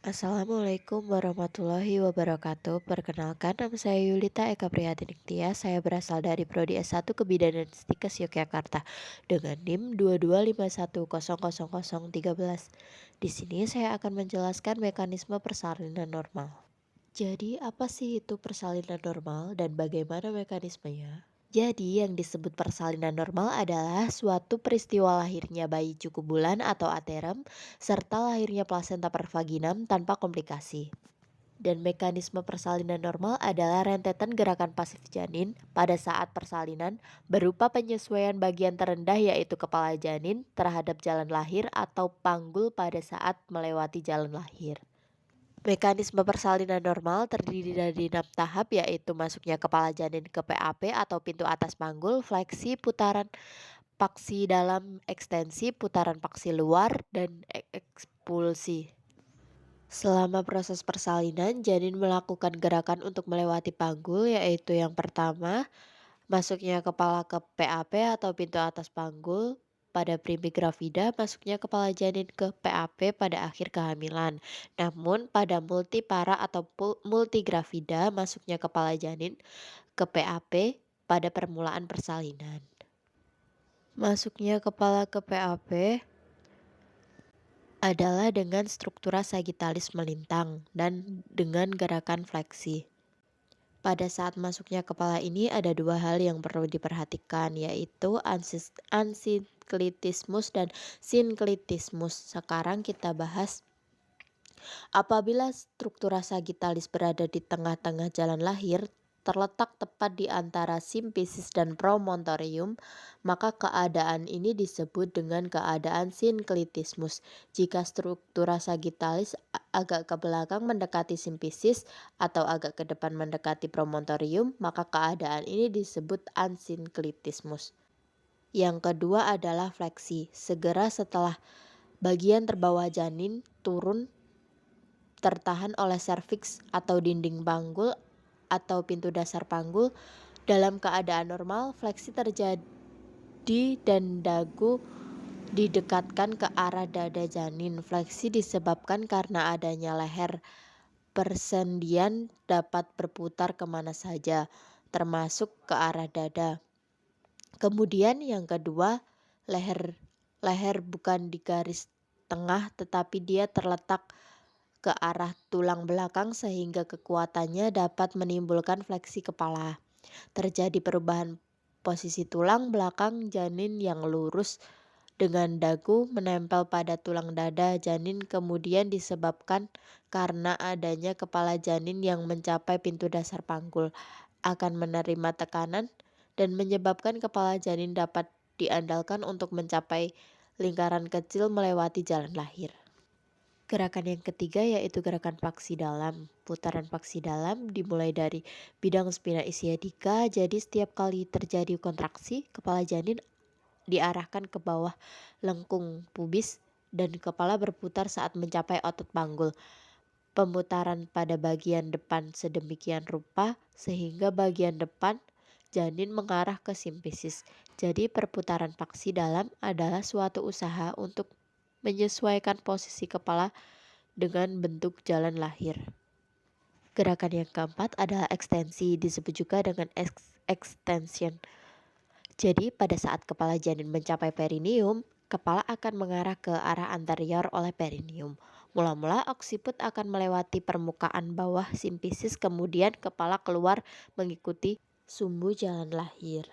Assalamualaikum warahmatullahi wabarakatuh. Perkenalkan, nama saya Yulita Eka Prihatin Tias. Saya berasal dari Prodi S1 Kebidanan Stikes Yogyakarta dengan NIM 22510013. Di sini saya akan menjelaskan mekanisme persalinan normal. Jadi, apa sih itu persalinan normal dan bagaimana mekanismenya? Jadi, yang disebut persalinan normal adalah suatu peristiwa lahirnya bayi cukup bulan atau aterem, serta lahirnya plasenta per vaginam tanpa komplikasi. Dan mekanisme persalinan normal adalah rentetan gerakan pasif janin pada saat persalinan berupa penyesuaian bagian terendah yaitu kepala janin terhadap jalan lahir atau panggul pada saat melewati jalan lahir. Mekanisme persalinan normal terdiri dari 6 tahap yaitu masuknya kepala janin ke PAP atau pintu atas panggul, fleksi, putaran paksi dalam, ekstensi, putaran paksi luar, dan ekspulsi. Selama proses persalinan, janin melakukan gerakan untuk melewati panggul yaitu yang pertama, masuknya kepala ke PAP atau pintu atas panggul. Pada primigravida, masuknya kepala janin ke PAP pada akhir kehamilan. Namun, pada multipara atau multigravida, masuknya kepala janin ke PAP pada permulaan persalinan. Masuknya kepala ke PAP adalah dengan struktura sagittalis melintang dan dengan gerakan fleksi. Pada saat masuknya kepala ini ada dua hal yang perlu diperhatikan yaitu ansiklitismus dan sinklitismus. Sekarang kita bahas apabila struktura sagittalis berada di tengah-tengah jalan lahir, terletak tepat di antara simfisis dan promontorium, maka keadaan ini disebut dengan keadaan sinklitismus. Jika struktura sagittalis agak ke belakang mendekati simfisis atau agak ke depan mendekati promontorium, maka keadaan ini disebut ansinklitismus. Yang kedua adalah fleksi. Segera setelah bagian terbawah janin turun tertahan oleh serviks atau dinding panggul atau pintu dasar panggul. Dalam keadaan normal, fleksi terjadi dan dagu didekatkan ke arah dada janin. Fleksi disebabkan karena adanya leher. Persendian dapat berputar kemana saja, termasuk ke arah dada. Kemudian yang kedua, leher bukan di garis tengah tetapi dia terletak ke arah tulang belakang sehingga kekuatannya dapat menimbulkan fleksi kepala. Terjadi perubahan posisi tulang belakang janin yang lurus dengan dagu menempel pada tulang dada janin kemudian disebabkan karena adanya kepala janin yang mencapai pintu dasar panggul akan menerima tekanan dan menyebabkan kepala janin dapat diandalkan untuk mencapai lingkaran kecil melewati jalan lahir. Gerakan yang ketiga yaitu gerakan paksi dalam. Putaran paksi dalam dimulai dari bidang spina ischiadica, jadi setiap kali terjadi kontraksi, kepala janin diarahkan ke bawah lengkung pubis dan kepala berputar saat mencapai otot panggul. Pemutaran pada bagian depan sedemikian rupa sehingga bagian depan janin mengarah ke simfisis. Jadi perputaran paksi dalam adalah suatu usaha untuk menyesuaikan posisi kepala dengan bentuk jalan lahir. Gerakan yang keempat adalah ekstensi, disebut juga dengan extension. Jadi pada saat kepala janin mencapai perineum, kepala akan mengarah ke arah anterior oleh perineum. Mula-mula oksiput akan melewati permukaan bawah simfisis, kemudian kepala keluar mengikuti sumbu jalan lahir.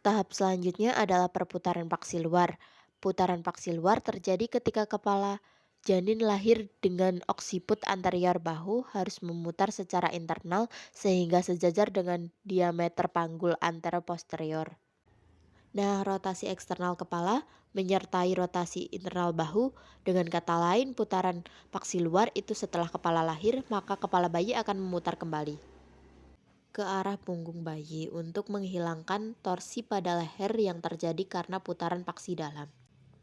Tahap selanjutnya adalah perputaran paksi luar. Putaran paksi luar terjadi ketika kepala janin lahir dengan oksiput anterior bahu harus memutar secara internal sehingga sejajar dengan diameter panggul antero-posterior. Nah, rotasi eksternal kepala menyertai rotasi internal bahu. Dengan kata lain, putaran paksi luar itu setelah kepala lahir, maka kepala bayi akan memutar kembali ke arah punggung bayi untuk menghilangkan torsi pada leher yang terjadi karena putaran paksi dalam.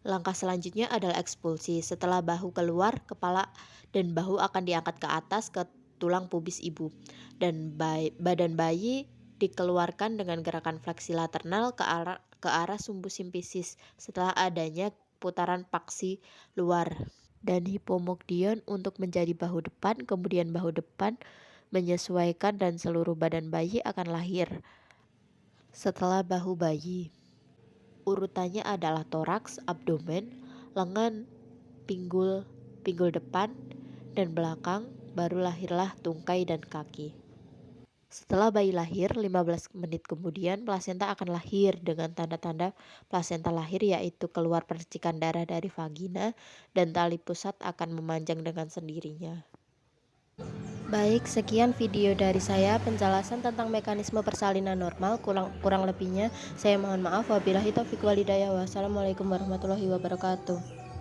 Langkah selanjutnya adalah ekspulsi. Setelah bahu keluar, kepala dan bahu akan diangkat ke atas ke tulang pubis ibu dan badan bayi dikeluarkan dengan gerakan fleksi lateral ke arah sumbu simfisis setelah adanya putaran paksi luar. dan hipomokdion untuk menjadi bahu depan, kemudian bahu depan menyesuaikan dan seluruh badan bayi akan lahir. Setelah bahu bayi, urutannya adalah toraks, abdomen, lengan, pinggul, pinggul depan dan belakang, baru lahirlah tungkai dan kaki. Setelah bayi lahir, 15 menit kemudian plasenta akan lahir dengan tanda-tanda plasenta lahir, yaitu keluar percikan darah dari vagina dan tali pusat akan memanjang dengan sendirinya. Baik, sekian video dari saya penjelasan tentang mekanisme persalinan normal. Kurang lebihnya saya mohon maaf. Wabillahi taufiq walhidayah. Wassalamualaikum warahmatullahi wabarakatuh.